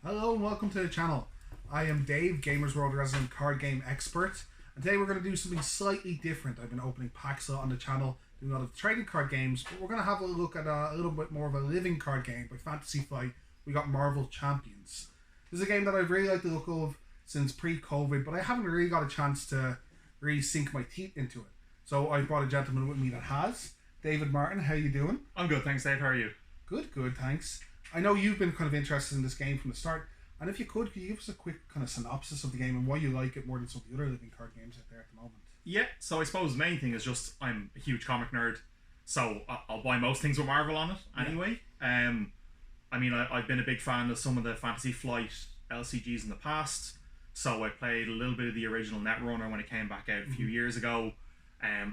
Hello and welcome to the channel. I am Dave, Gamers World resident card game expert, and today we're going to do something slightly different. I've been opening packs a lot on the channel, doing a lot of trading card games, but we're going to have a look at a little bit more of a living card game by Fantasy Flight. We got Marvel Champions. This is a game that I've really liked the look of since pre-COVID, but I haven't really got a chance to really sink my teeth into it. So I've brought a gentleman with me that has. David Martin, how you doing? I'm good, thanks, Dave. How are you? Good, thanks. I know you've been kind of interested in this game from the start, and if you could you give us a quick kind of synopsis of the game and why you like it more than some of the other living card games out there at the moment? Yeah, so I suppose the main thing is just I'm a huge comic nerd, so I'll buy most things with Marvel on it anyway. I mean, I've been a big fan of some of the Fantasy Flight LCGs in the past, so I played a little bit of the original Netrunner when it came back out a few years ago,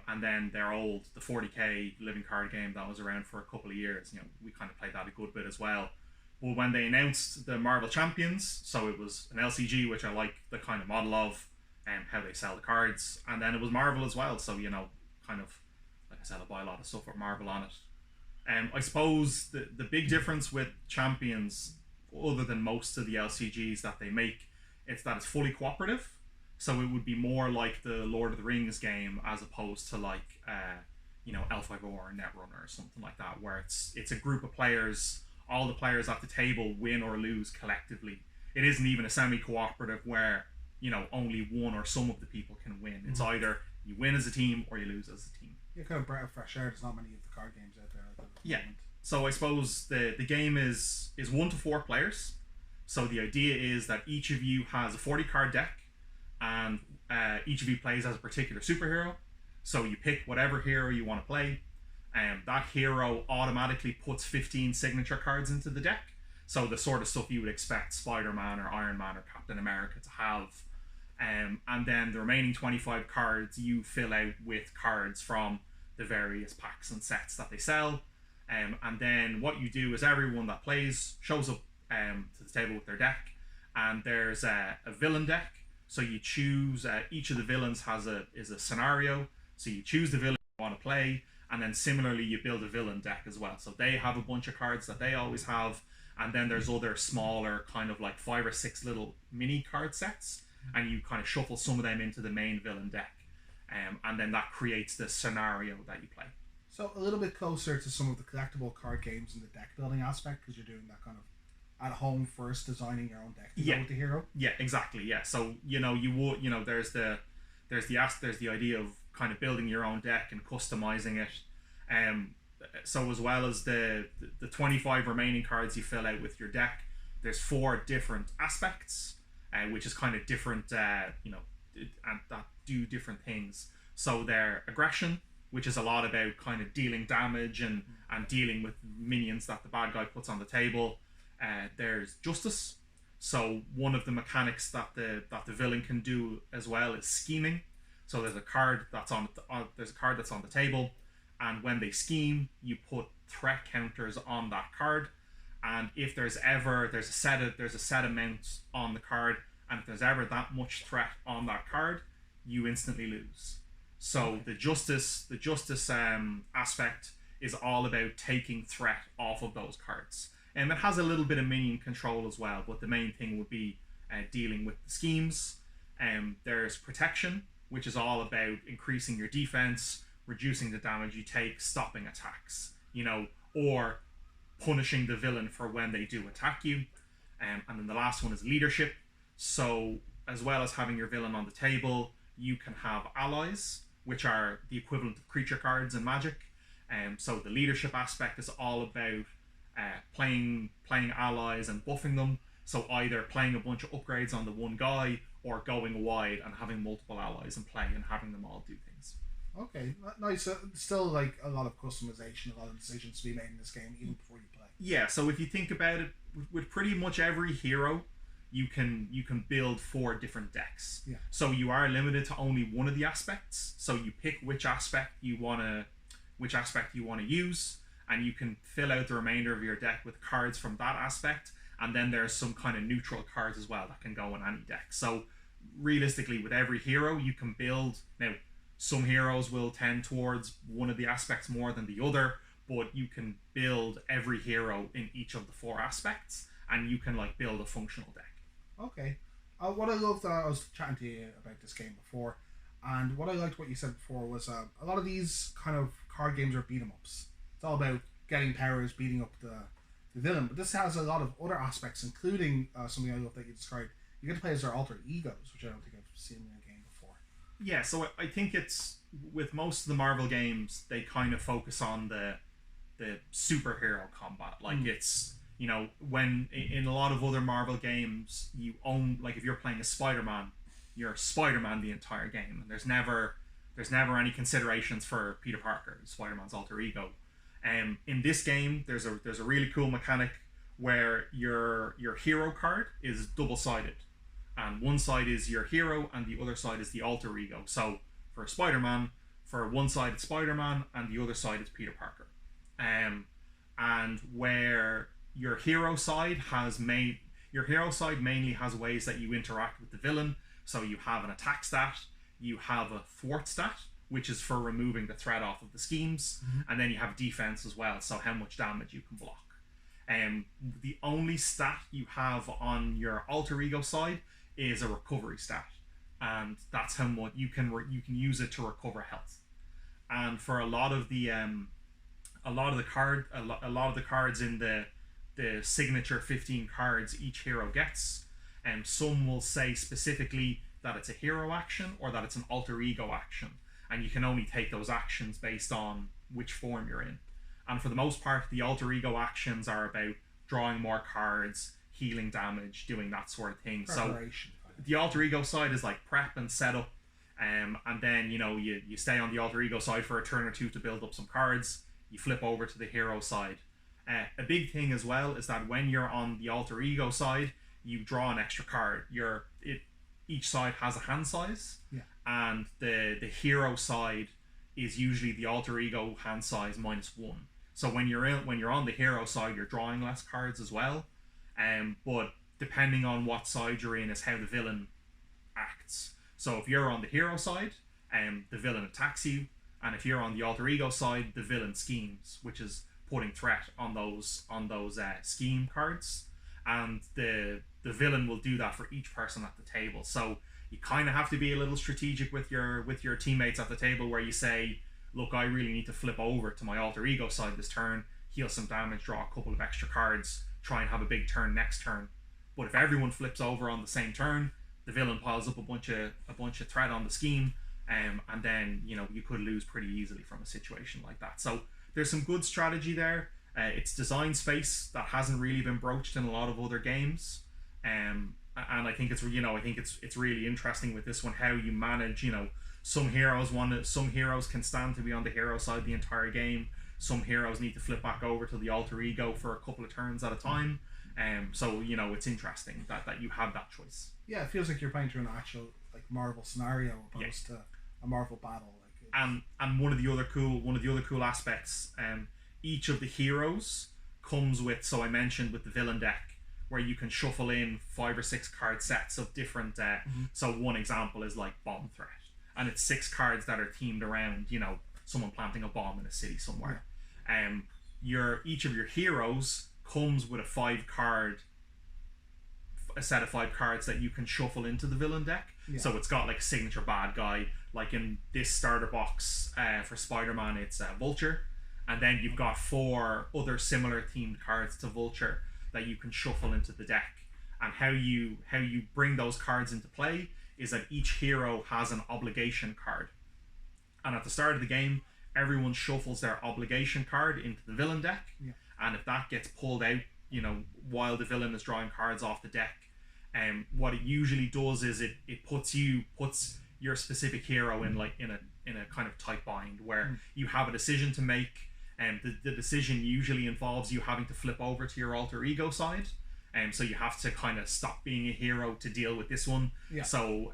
and then their old, the 40k living card game that was around for a couple of years. You know, we kind of played that a good bit as well. But when they announced the Marvel Champions, so it was an LCG, which I like the kind of model of, and how they sell the cards, and then it was Marvel as well. So you know, kind of like I said, I buy a lot of stuff with Marvel on it. I suppose the big difference with Champions, other than most of the LCGs that they make, it's that it's fully cooperative. So it would be more like the Lord of the Rings game as opposed to like you know, L5O or Netrunner or something like that, where it's a group of players. All the players at the table win or lose collectively. It isn't even a semi-cooperative where, you know, only one or some of the people can win. It's either you win as a team or you lose as a team. Yeah, kind of breath of fresh air. There's not many of the card games out there like that at the moment. So I suppose the game is 1 to 4 players. So the idea is that each of you has a 40 card deck, and each of you plays as a particular superhero. So you pick whatever hero you want to play, and that hero automatically puts 15 signature cards into the deck. So the sort of stuff you would expect Spider-Man or Iron Man or Captain America to have. And then the remaining 25 cards you fill out with cards from the various packs and sets that they sell. And then what you do is everyone that plays shows up to the table with their deck, and there's a villain deck. So you choose, each of the villains is a scenario. So you choose the villain you want to play, and then similarly you build a villain deck as well. So they have a bunch of cards that they always have, and then there's other smaller kind of like 5 or 6 little mini card sets, and you kind of shuffle some of them into the main villain deck, and then that creates the scenario that you play. So a little bit closer to some of the collectible card games in the deck building aspect, because you're doing that kind of at home first, designing your own deck to go with the hero. Yeah, exactly. Yeah, so you know there's the idea of kind of building your own deck and customizing it. So as well as the 25 remaining cards you fill out with your deck, there's 4 different aspects, which is kind of different, you know, and that do different things. So their aggression, which is a lot about kind of dealing damage and dealing with minions that the bad guy puts on the table. There's justice. So one of the mechanics that the villain can do as well is scheming. So there's a card that's on the table, and when they scheme, you put threat counters on that card. And if there's a set amount on the card, and if there's ever that much threat on that card, you instantly lose. So the justice aspect is all about taking threat off of those cards. And it has a little bit of minion control as well, but the main thing would be dealing with the schemes. There's protection, which is all about increasing your defense, reducing the damage you take, stopping attacks, you know, or punishing the villain for when they do attack you. And then the last one is leadership. So as well as having your villain on the table, you can have allies, which are the equivalent of creature cards in Magic. So the leadership aspect is all about playing allies and buffing them. So either playing a bunch of upgrades on the one guy, or going wide and having multiple allies in play and having them all do things. Okay, nice. Still like a lot of customization, a lot of decisions to be made in this game even before you play. Yeah, so if you think about it, with pretty much every hero, you can build 4 different decks. Yeah. So you are limited to only one of the aspects. So you pick which aspect you wanna use, and you can fill out the remainder of your deck with cards from that aspect. And then there's some kind of neutral cards as well that can go in any deck. So realistically, with every hero, you can build. Now, some heroes will tend towards one of the aspects more than the other, but you can build every hero in each of the 4 aspects, and you can like build a functional deck. Okay. What I loved, I was chatting to you about this game before, and what I liked what you said before was a lot of these kind of card games are beat 'em ups. It's all about getting powers, beating up the villain. But this has a lot of other aspects, including something I love that you described. You get to play as their alter egos, which I don't think I've seen in a game before. Yeah, so I think it's with most of the Marvel games, they kind of focus on the superhero combat. Like it's, you know, when in a lot of other Marvel games, you own, like if you're playing as Spider-Man, you're Spider-Man the entire game. And there's never any considerations for Peter Parker, Spider-Man's alter ego. In this game, there's a really cool mechanic where your hero card is double-sided, and one side is your hero and the other side is the alter ego. So for Spider-Man, for one side it's Spider-Man and the other side is Peter Parker. And where your hero side mainly has ways that you interact with the villain. So you have an attack stat, you have a thwart stat, which is for removing the threat off of the schemes, and then you have defense as well, so how much damage you can block. The only stat you have on your alter ego side is a recovery stat, and that's how much you can use it to recover health. And for a lot of the cards in the signature 15 cards each hero gets, and some will say specifically that it's a hero action or that it's an alter ego action, and you can only take those actions based on which form you're in. And for the most part, the alter ego actions are about drawing more cards, healing damage, doing that sort of thing. So the alter ego side is like prep and setup, and then you stay on the alter ego side for a turn or two to build up some cards. You flip over to the hero side. A big thing as well is that when you're on the alter ego side, you draw an extra card. Each side has a hand size, and the hero side is usually the alter ego hand size -1. So when you're on the hero side, you're drawing less cards as well. But depending on what side you're in is how the villain acts. So if you're on the hero side, the villain attacks you, and if you're on the alter ego side, the villain schemes, which is putting threat on those scheme cards, and the villain will do that for each person at the table. So you kind of have to be a little strategic with your teammates at the table, where you say, look, I really need to flip over to my alter ego side this turn, heal some damage, draw a couple of extra cards, try and have a big turn next turn. But if everyone flips over on the same turn, the villain piles up a bunch of threat on the scheme, and then you could lose pretty easily from a situation like that. So there's some good strategy there. It's design space that hasn't really been broached in a lot of other games, and I think it's really interesting with this one how you manage. Some heroes can stand to be on the hero side the entire game. Some heroes need to flip back over to the alter ego for a couple of turns at a time. So it's interesting that you have that choice. Yeah, it feels like you're playing through an actual Marvel scenario opposed to a Marvel battle. And one of the other cool aspects, each of the heroes comes with, so I mentioned with the villain deck, where you can shuffle in 5 or 6 card sets of different. So one example is like bomb threat, and it's 6 cards that are themed around someone planting a bomb in a city somewhere. Each of your heroes comes with a set of 5 cards that you can shuffle into the villain deck. So it's got like a signature bad guy, like in this starter box for Spider-Man it's Vulture, and then you've got 4 other similar themed cards to Vulture that you can shuffle into the deck. And how you bring those cards into play is that each hero has an obligation card, and at the start of the game everyone shuffles their obligation card into the villain deck, and if that gets pulled out while the villain is drawing cards off the deck, what it usually does is it puts your specific hero in a kind of tight bind where you have a decision to make, and the decision usually involves you having to flip over to your alter ego side, so you have to kind of stop being a hero to deal with this one. So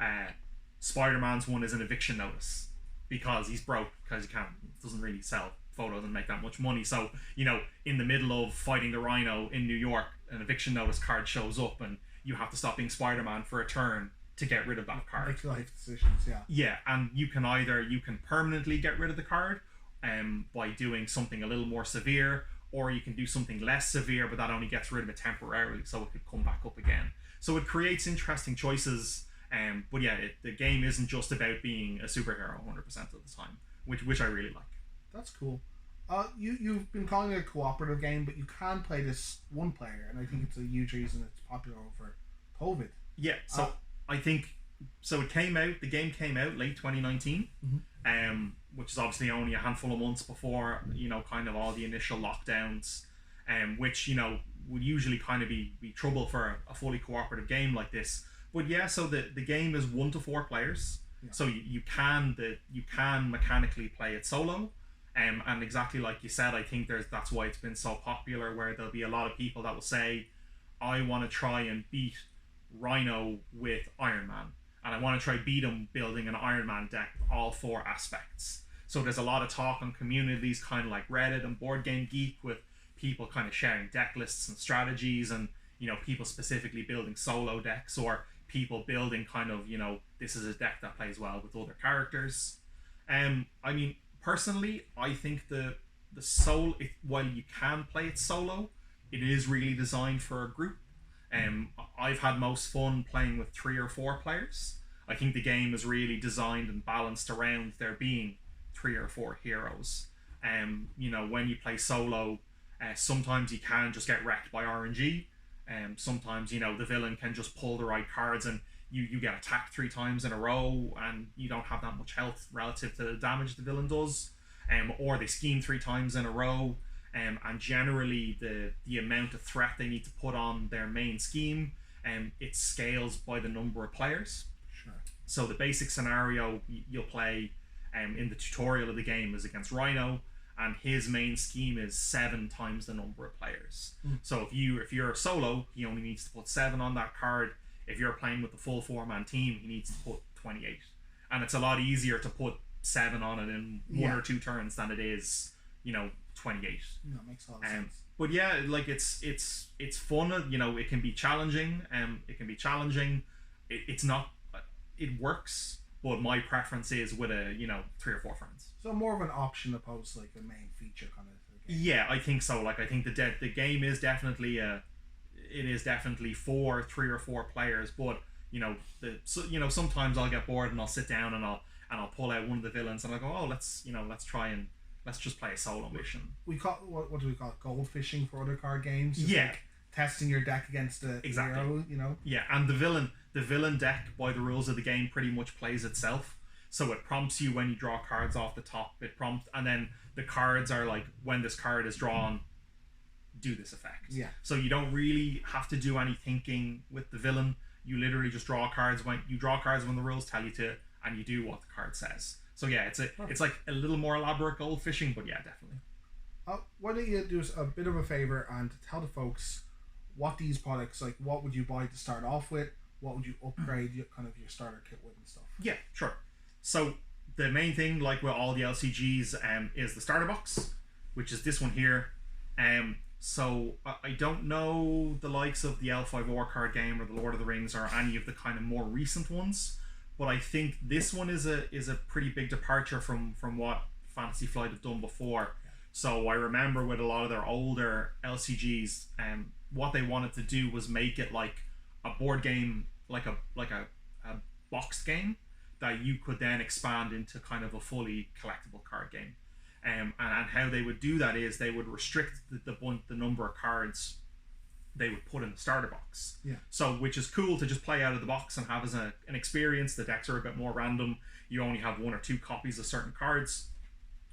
Spider-Man's one is an eviction notice because he's broke, because he doesn't really sell photos and make that much money. So in the middle of fighting the Rhino in New York, an eviction notice card shows up and you have to stop being Spider-Man for a turn to get rid of that card. Make life decisions. Yeah, and you can permanently get rid of the card by doing something a little more severe, or you can do something less severe, but that only gets rid of it temporarily, so it could come back up again. So it creates interesting choices. But yeah, the game isn't just about being a superhero 100% of the time, which I really like. That's cool. You've been calling it a cooperative game, but you can play this one player, and I think it's a huge reason it's popular over COVID. Yeah, so I think so. The game came out late 2019, which is obviously only a handful of months before kind of all the initial lockdowns, which would usually kind of be trouble for a fully cooperative game like this. But yeah, so the game is 1 to 4 players, so you can mechanically play it solo. And exactly like you said, I think that's why it's been so popular, where there'll be a lot of people that will say, I want to try and beat Rhino with Iron Man, and I want to try beat him building an Iron Man deck, all 4 aspects. So there's a lot of talk on communities kind of like Reddit and Board Game Geek, with people kind of sharing deck lists and strategies, and people specifically building solo decks, or people building kind of this is a deck that plays well with other characters. I mean, personally, I think while you can play it solo, it is really designed for a group. I've had most fun playing with 3 or 4 players. I think the game is really designed and balanced around there being 3 or 4 heroes. When you play solo, sometimes you can just get wrecked by RNG. Sometimes the villain can just pull the right cards, and you get attacked 3 times in a row, and you don't have that much health relative to the damage the villain does, or they scheme 3 times in a row, and generally the amount of threat they need to put on their main scheme, it scales by the number of players. Sure. So the basic scenario you'll play in the tutorial of the game is against Rhino, and his main scheme is 7 times the number of players. So if you're a solo, he only needs to put 7 on that card. If you're playing with the full 4-man team, he needs to put 28. And it's a lot easier to put 7 on it in 1 or 2 turns than it is 28. That makes a lot of sense. But yeah, like it's fun. It can be challenging. It's not. It works. But my preference is with 3 or 4 friends. So more of an option opposed to like a main feature kind of game. Yeah, I think so. Like I think the game is definitely for 3 or 4 players. But sometimes I'll get bored and I'll sit down and I'll pull out one of the villains and I'll go, let's just play a solo mission. We call what do we call it? Gold fishing for other card games. Just like testing your deck against a hero. Yeah, and the villain deck, by the rules of the game, pretty much plays itself. So it prompts you when you draw cards off the top. And then the cards are like, when this card is drawn, do this effect. Yeah. So you don't really have to do any thinking with the villain. You literally just draw cards when the rules tell you to, and you do what the card says. So yeah, it's like a little more elaborate gold fishing, but yeah, definitely. Why don't you do us a bit of a favor and tell the folks what these products, like what would you buy to start off with? What would you upgrade your starter kit with and stuff? Yeah, sure. So the main thing, like with all the LCGs, is the starter box, which is this one here. So I don't know the likes of the L5R card game or the Lord of the Rings or any of the kind of more recent ones, but I think this one is a pretty big departure from what Fantasy Flight have done before. Yeah. So I remember with a lot of their older LCGs, what they wanted to do was make it like a board game, like a boxed game that you could then expand into kind of a fully collectible card game. And how they would do that is they would restrict the number of cards they would put in the starter box. Yeah. So which is cool to just play out of the box and have as an experience. The decks are a bit more random. You only have 1 or 2 copies of certain cards.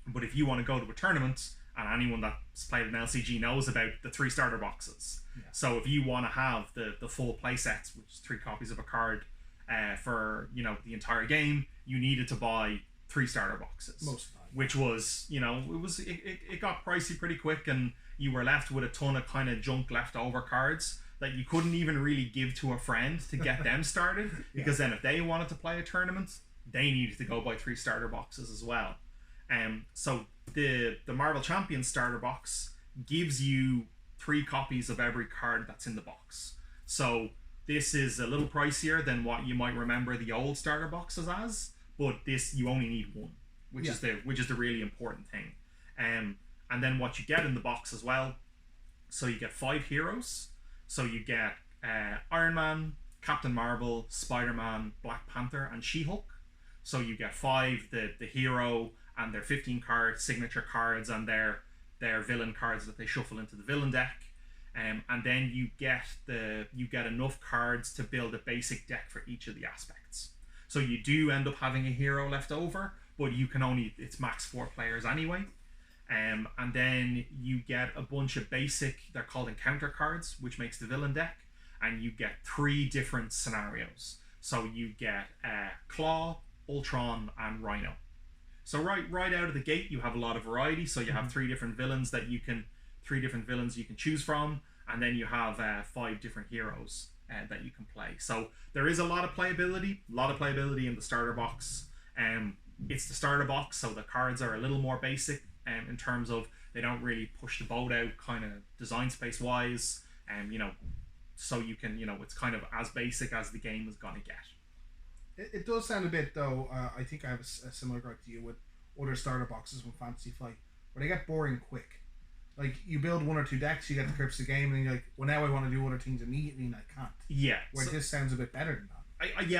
But if you want to go to a tournament, and anyone that's played an LCG knows about the 3 starter boxes. Yeah. So if you want to have the full play sets, which is 3 copies of a card for the entire game, you needed to buy 3 starter boxes. Most of the time. Which was, it got pricey pretty quick, and you were left with a ton of kind of junk leftover cards that you couldn't even really give to a friend to get them started. Because then if they wanted to play a tournament, they needed to go buy 3 starter boxes as well. So the Marvel Champions starter box gives you 3 copies of every card that's in the box. So this is a little pricier than what you might remember the old starter boxes as, but this you only need 1, which is the really important thing. And And then what you get in the box as well, so you get 5 heroes. So you get Iron Man, Captain Marvel, Spider-Man, Black Panther, and She-Hulk. So you get 5, the hero and their 15 card signature cards and their villain cards that they shuffle into the villain deck. And then you get enough cards to build a basic deck for each of the aspects. So you do end up having a hero left over, but you can it's max 4 players anyway. And then you get a bunch of basic, they're called encounter cards, which makes the villain deck, and you get 3 different scenarios. So you get Claw, Ultron, and Rhino. So right out of the gate, you have a lot of variety. So you have 3 different villains you can choose from, and then you have 5 different heroes that you can play. So there is a lot of playability in the starter box. It's the starter box, so the cards are a little more basic in terms of they don't really push the boat out kind of design space wise. So you can, it's kind of as basic as the game is going to get. It does sound a bit, though, I think I have a similar gripe to you with other starter boxes from Fantasy Flight, where they get boring quick. Like, you build 1 or 2 decks, you get the grips of the game, and you're like, well, now I want to do other things immediately, and I can't. Yeah. Where this sounds a bit better than that.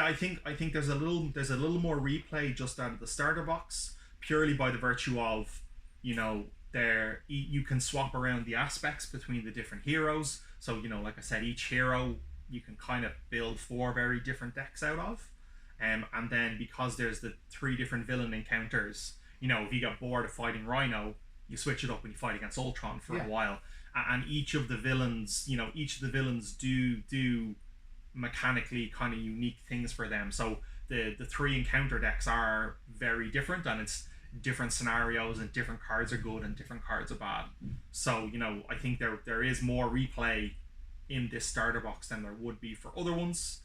I think there's a little more replay just out of the starter box, purely by the virtue of, you can swap around the aspects between the different heroes. So, like I said, each hero you can kind of build 4 very different decks out of. And then because there's the 3 different villain encounters, if you get bored of fighting Rhino, you switch it up and you fight against Ultron for a while. And each of the villains, do mechanically kind of unique things for them. So the 3 encounter decks are very different, and it's different scenarios, and different cards are good and different cards are bad. So, I think there is more replay in this starter box than there would be for other ones.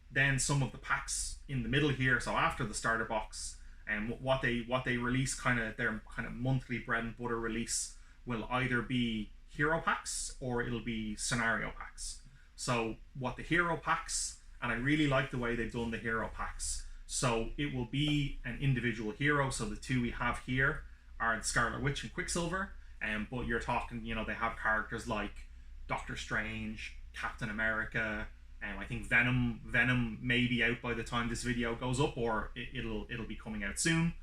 Then some of the packs in the middle here, so after the starter box, and what they release, their kind of monthly bread and butter release, will either be hero packs or it'll be scenario packs. So what the hero packs, and I really like the way they've done the hero packs. So it will be an individual hero. So the 2 we have here are Scarlet Witch and Quicksilver. But you're talking, they have characters like Doctor Strange, Captain America. I think Venom may be out by the time this video goes up, or it'll be coming out soon.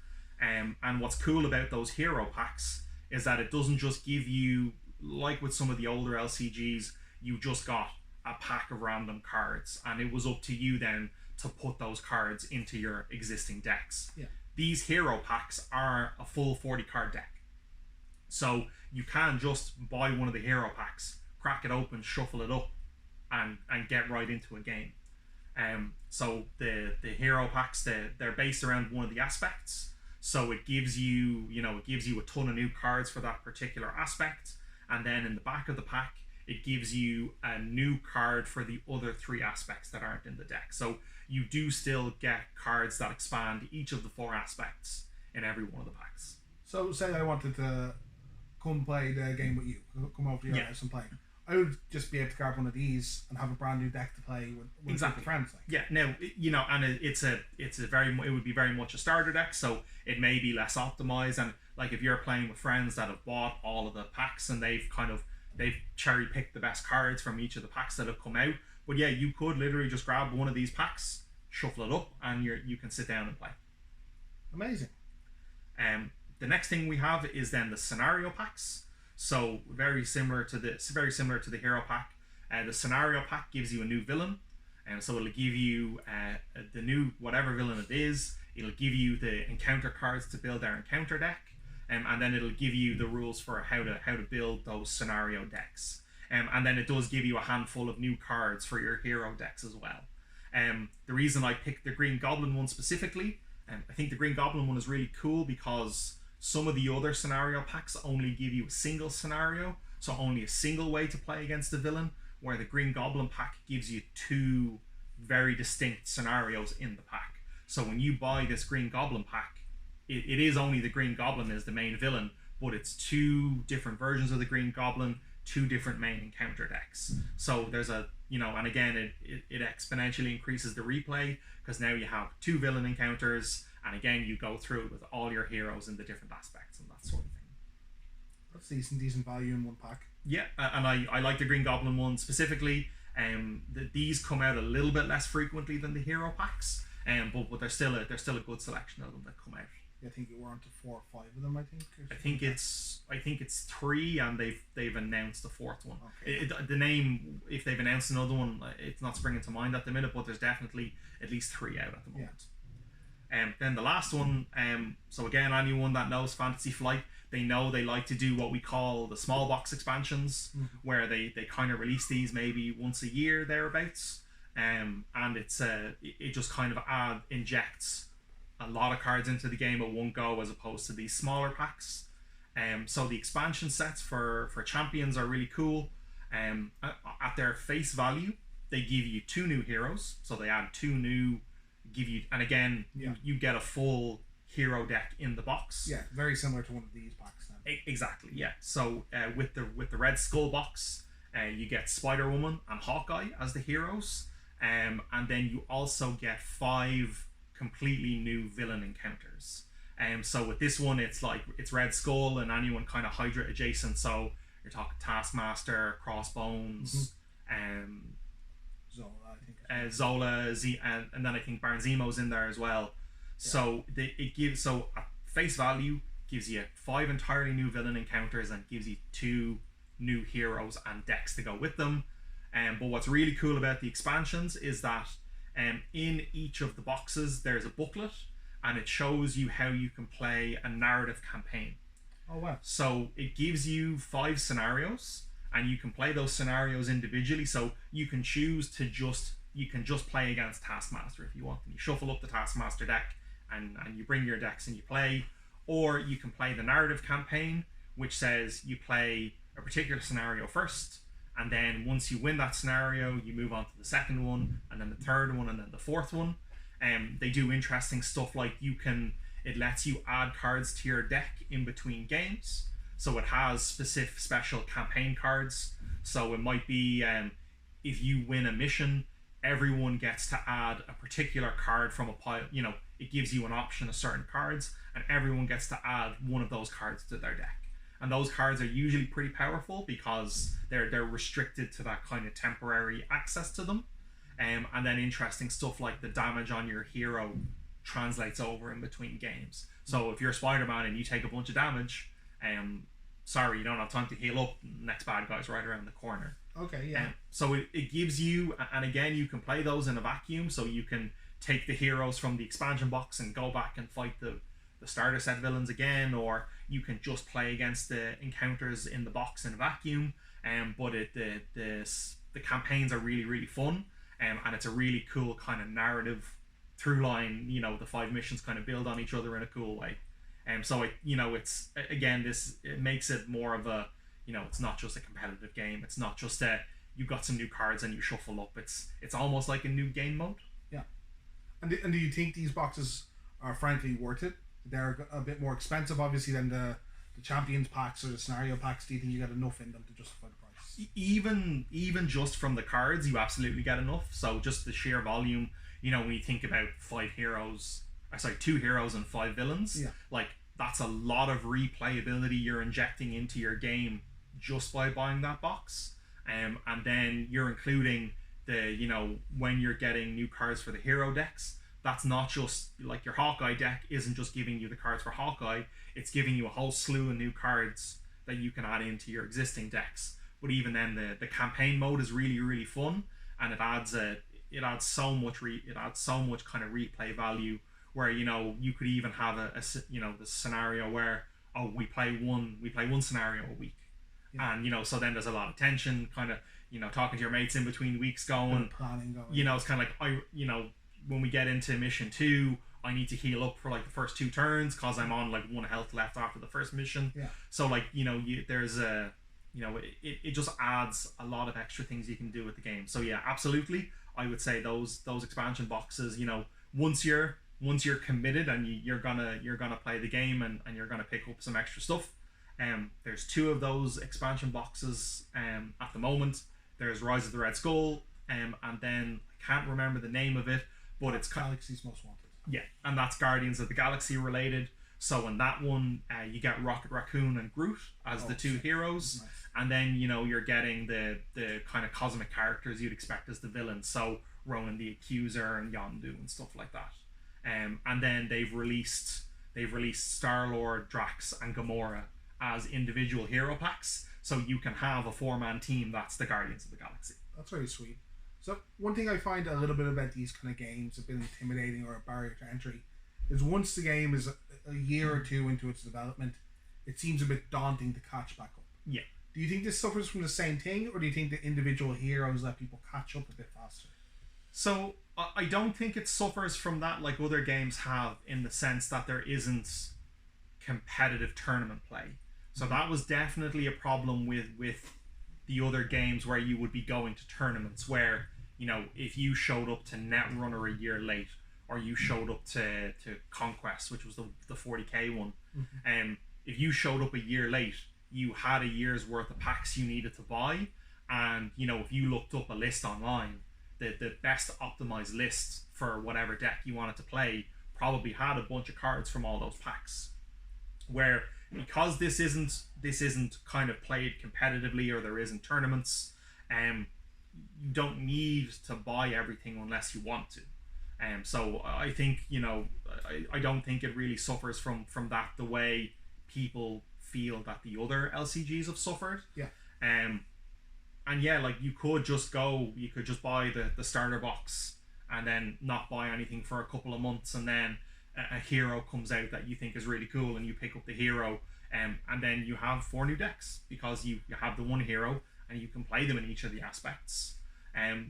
And what's cool about those hero packs is that it doesn't just give you, like with some of the older LCGs, you just got a pack of random cards, and it was up to you then to put those cards into your existing decks. Yeah. These hero packs are a full 40 card deck. So you can just buy one of the hero packs, crack it open, shuffle it up, and get right into a game. So the hero packs, they're based around one of the aspects. So it gives you a ton of new cards for that particular aspect. And then in the back of the pack, it gives you a new card for the other 3 aspects that aren't in the deck. So you do still get cards that expand each of the 4 aspects in every one of the packs. So say I wanted to come play the game with you, come over to your house and play. I would just be able to grab one of these and have a brand new deck to play with exactly. friends. Yeah, now, and it would be very much a starter deck, so it may be less optimized. And like if you're playing with friends that have bought all of the packs and they've cherry picked the best cards from each of the packs that have come out. But yeah, you could literally just grab one of these packs, shuffle it up, and you can sit down and play. Amazing. The next thing we have is then the scenario packs. So very similar to the hero pack. The scenario pack gives you a new villain, and so it'll give you the new whatever villain it is. It'll give you the encounter cards to build our encounter deck. And then it'll give you the rules for how to build those scenario decks. And then it does give you a handful of new cards for your hero decks as well. The reason I picked the Green Goblin one specifically, I think the Green Goblin one is really cool because some of the other scenario packs only give you a single scenario, so only a single way to play against the villain, where the Green Goblin pack gives you 2 very distinct scenarios in the pack. So when you buy this Green Goblin pack, it is only the Green Goblin as the main villain, but it's 2 different versions of the Green Goblin, 2 different main encounter decks. So there's and again, it exponentially increases the replay, because now you have 2 villain encounters, and again, you go through it with all your heroes in the different aspects and that sort of thing. That's decent value in one pack. Yeah, and I like the Green Goblin one specifically. These come out a little bit less frequently than the hero packs. But there's still a good selection of them that come out. I think we're on to 4 or 5 of them. I think it's 3, and they've announced the 4th one. Okay. The name, if they've announced another one, it's not springing to mind at the minute. But there's definitely at least 3 out at the moment. Then the last one. So again, anyone that knows Fantasy Flight, they know they like to do what we call the small box expansions, where they kind of release these maybe once a year thereabouts. And it's it just kind of injects a lot of cards into the game at one go, as opposed to these smaller packs. So the expansion sets for champions are really cool. At their face value, they give you 2 new heroes, so they add 2 new, and again, you get a full hero deck in the box. Yeah, very similar to one of these packs then. Exactly, yeah. So with the Red Skull box, you get Spider-Woman and Hawkeye as the heroes. And then you also get 5 completely new villain encounters. So with this one, it's Red Skull and anyone kind of Hydra adjacent. So you're talking Taskmaster, Crossbones, Zola, I think. Zola, and then I think Baron Zemo's in there as well. So at face value, gives you 5 entirely new villain encounters and gives you 2 new heroes and decks to go with them. But what's really cool about the expansions is that in each of the boxes there's a booklet, and it shows you how you can play a narrative campaign. Oh wow. So it gives you 5 scenarios, and you can play those scenarios individually. So you can choose to just play against Taskmaster if you want, and you shuffle up the Taskmaster deck and you bring your decks and you play. Or you can play the narrative campaign, which says you play a particular scenario first, and then once you win that scenario, you move on to the second one, and then the third one, and then the fourth one. They do interesting stuff like it lets you add cards to your deck in between games. So it has special campaign cards. So it might be if you win a mission, everyone gets to add a particular card from a pile. It gives you an option of certain cards, and everyone gets to add one of those cards to their deck. And those cards are usually pretty powerful because they're restricted to that kind of temporary access to them. And then interesting stuff like the damage on your hero translates over in between games. So if you're Spider-Man and you take a bunch of damage, sorry, you don't have time to heal up. Next bad guy's right around the corner. Okay, yeah. So it gives you, and again, you can play those in a vacuum. So you can take the heroes from the expansion box and go back and fight the starter set villains again, or you can just play against the encounters in the box in a vacuum. But the campaigns are really, really fun, and it's a really cool kind of narrative through line. The 5 missions kind of build on each other in a cool way. So it's again, it makes it more of a, it's not just a competitive game. It's not just you got some new cards and you shuffle up. It's almost like a new game mode. Yeah. And do you think these boxes are frankly worth it? They're a bit more expensive, obviously, than the Champions packs or the scenario packs. Do you think you get enough in them to justify the price? Even just from the cards, you absolutely get enough. So just the sheer volume, when you think about 2 heroes and 5 villains, like that's a lot of replayability you're injecting into your game just by buying that box. And then you're including when you're getting new cards for the hero decks. That's not just like your Hawkeye deck isn't just giving you the cards for Hawkeye, it's giving you a whole slew of new cards that you can add into your existing decks. But even then, the campaign mode is really, really fun, and it adds so much kind of replay value, where you could even have the scenario where we play one scenario a week. And so then there's a lot of tension, kind of talking to your mates in between weeks, going it's kind of like when we get into mission 2, I need to heal up for like the first 2 turns because I'm on like 1 health left after the first mission. So like there's a it just adds a lot of extra things you can do with the game. So yeah, absolutely, I would say those expansion boxes, once you're committed and you're gonna play the game and you're gonna pick up some extra stuff. There's 2 of those expansion boxes at the moment. There's Rise of the Red Skull, and then I can't remember the name of it, but it's Galaxy's Most Wanted. Yeah, and that's Guardians of the Galaxy related. So in that one, you get Rocket Raccoon and Groot as the two heroes, Nice. and then you're getting the kind of cosmic characters you'd expect as the villains. So Ronan the Accuser and Yondu and stuff like that. And then they've released Star Lord, Drax, and Gamora as individual hero packs, so you can have a 4-man team that's the Guardians of the Galaxy. That's very sweet. So one thing I find a little bit about these kind of games a bit intimidating or a barrier to entry is once the game is a year or two into its development, it seems a bit daunting to catch back up. Yeah. Do you think this suffers from the same thing, or do you think the individual heroes let people catch up a bit faster? So I don't think it suffers from that like other games have, in the sense that there isn't competitive tournament play. So that was definitely a problem with the other games where you would be going to tournaments where, if you showed up to Netrunner a year late, or you showed up to Conquest, which was the 40k one, if you showed up a year late, you had a year's worth of packs you needed to buy. And, if you looked up a list online, the best optimized list for whatever deck you wanted to play probably had a bunch of cards from all those packs. Where, because this isn't kind of played competitively, or there isn't tournaments, you don't need to buy everything unless you want to. So I think, I don't think it really suffers from that the way people feel that the other LCGs have suffered. Yeah. And yeah, like you could just buy the starter box and then not buy anything for a couple of months, and then a hero comes out that you think is really cool and you pick up the hero, and then you have 4 new decks because you have the one hero and you can play them in each of the aspects.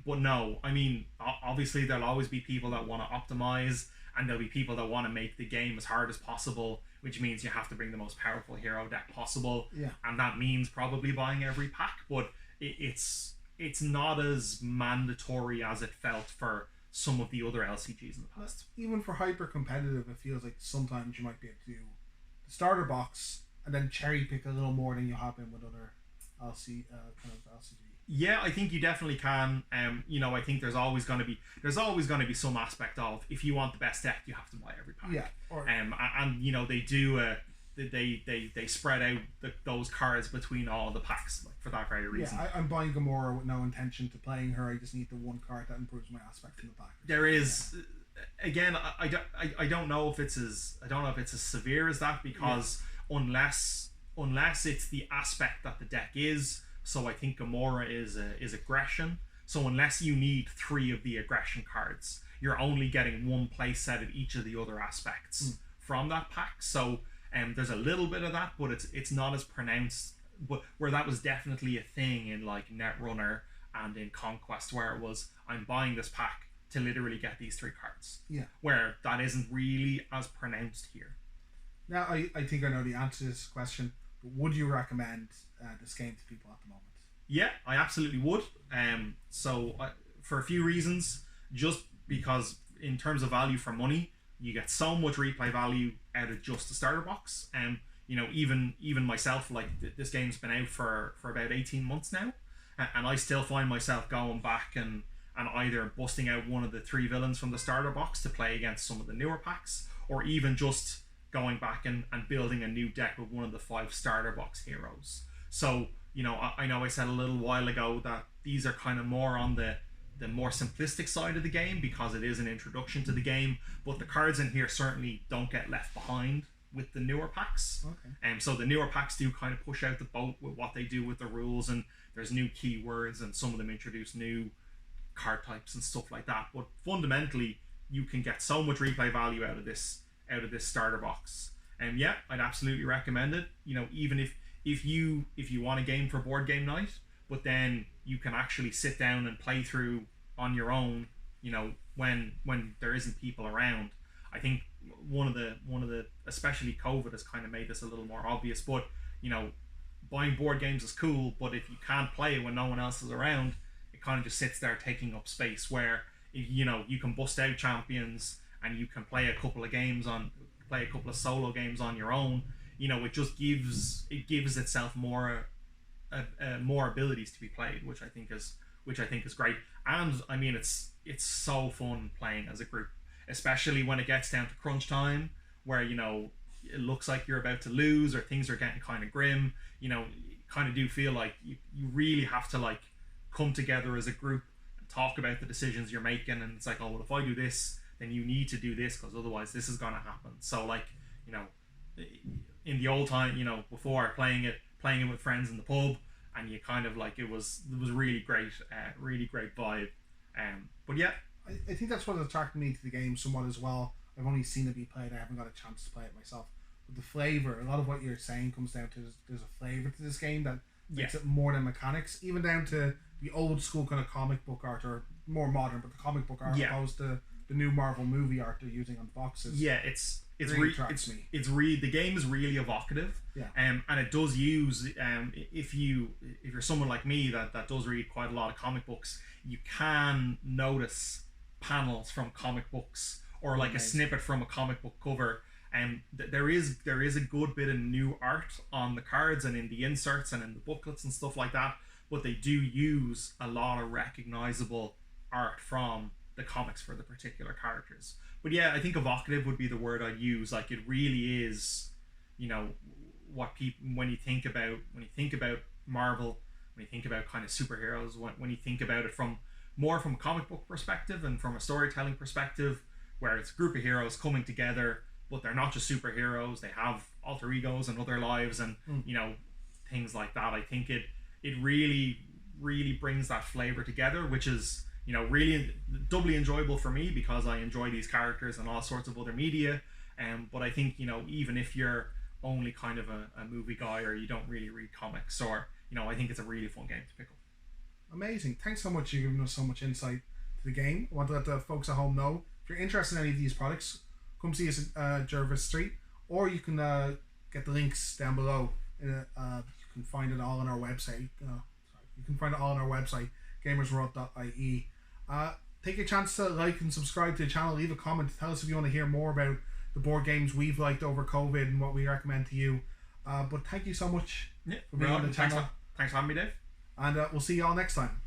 But no, I mean, obviously there'll always be people that want to optimize, and there'll be people that want to make the game as hard as possible, which means you have to bring the most powerful hero deck possible. Yeah. And that means probably buying every pack, but it's not as mandatory as it felt for some of the other LCGs in the past. Even for hyper competitive, it feels like sometimes you might be able to do the starter box and then cherry pick a little more than you have been with other LCG. Yeah, I think you definitely can. I think there's always going to be some aspect of, if you want the best deck, you have to buy every pack. Yeah. And they do they spread out those cards between all the packs, like, for that very reason. Yeah, I'm buying Gamora with no intention to playing her. I just need the one card that improves my aspect in the pack. There is, again, I don't know if it's as severe as that, because unless it's the aspect that the deck is. So I think Gamora is aggression. So unless you need 3 of the aggression cards, you're only getting one play set of each of the other aspects from that pack. So there's a little bit of that, but it's not as pronounced. But where that was definitely a thing in like Netrunner and in Conquest, where it was, I'm buying this pack to literally get these 3 cards. Yeah. Where that isn't really as pronounced here. Now I think I know the answer to this question. Would you recommend this game to people at the moment? Yeah, I absolutely would. So for a few reasons, just because in terms of value for money, you get so much replay value out of just the starter box. Even myself, like this game's been out for about 18 months now, and I still find myself going back and either busting out one of the 3 villains from the starter box to play against some of the newer packs, or even just going back and building a new deck with one of the 5 starter box heroes. So, I know I said a little while ago that these are kind of more on the more simplistic side of the game, because it is an introduction to the game, but the cards in here certainly don't get left behind with the newer packs. Okay. So the newer packs do kind of push out the boat with what they do with the rules, and there's new keywords, and some of them introduce new card types and stuff like that. But fundamentally, you can get so much replay value out of this starter box. And yeah, I'd absolutely recommend it. Even if you want a game for board game night, but then you can actually sit down and play through on your own, when there isn't people around. I think one of the especially COVID has kind of made this a little more obvious, but buying board games is cool, but if you can't play it when no one else is around, it kind of just sits there taking up space, where you can bust out champions and you can play a couple of solo games on your own. It just gives itself more abilities to be played, which I think is great. And I mean, it's so fun playing as a group, especially when it gets down to crunch time, where it looks like you're about to lose or things are getting kind of grim, you know, you kind of do feel like you really have to like come together as a group and talk about the decisions you're making. And it's like, oh well, if I do this, then you need to do this because otherwise this is gonna happen. So like, you know, in the old time, you know, before playing it with friends in the pub, and you kind of like it was really great vibe. But yeah, I think that's what attracted me to the game somewhat as well. I've only seen it be played. I haven't got a chance to play it myself. But the flavor, a lot of what you're saying comes down to there's a flavor to this game that makes it more than mechanics, even down to the old school kind of comic book art, or more modern, but the comic book art opposed to the new Marvel movie art they're using on boxes. Yeah, the game is really evocative. Yeah. And it does use if you're someone like me that does read quite a lot of comic books, you can notice panels from comic books or like a snippet from a comic book cover. And there is a good bit of new art on the cards and in the inserts and in the booklets and stuff like that, but they do use a lot of recognizable art from the comics for the particular characters. But yeah, I think evocative would be the word I'd use. Like, it really is, you know, what people, when you think about Marvel, when you think about kind of superheroes, when you think about it from more from a comic book perspective and from a storytelling perspective, where it's a group of heroes coming together, but they're not just superheroes, they have alter egos and other lives and you know, things like that. I think it really brings that flavor together, which is, you know, really doubly enjoyable for me because I enjoy these characters and all sorts of other media. But I think, you know, even if you're only kind of a movie guy or you don't really read comics, or, you know, I think it's a really fun game to pick up. Amazing. Thanks so much for giving us so much insight to the game. I want to let the folks at home know, if you're interested in any of these products, come see us at Jervis Street, or you can get the links down below. You can find it all on our website. You can find it all on our website, gamersworld.ie. Take a chance to like and subscribe to the channel. Leave a comment. Tell us if you want to hear more about the board games we've liked over COVID and what we recommend to you. But thank you so much for being on the channel. Thanks for having me, Dave. And we'll see you all next time.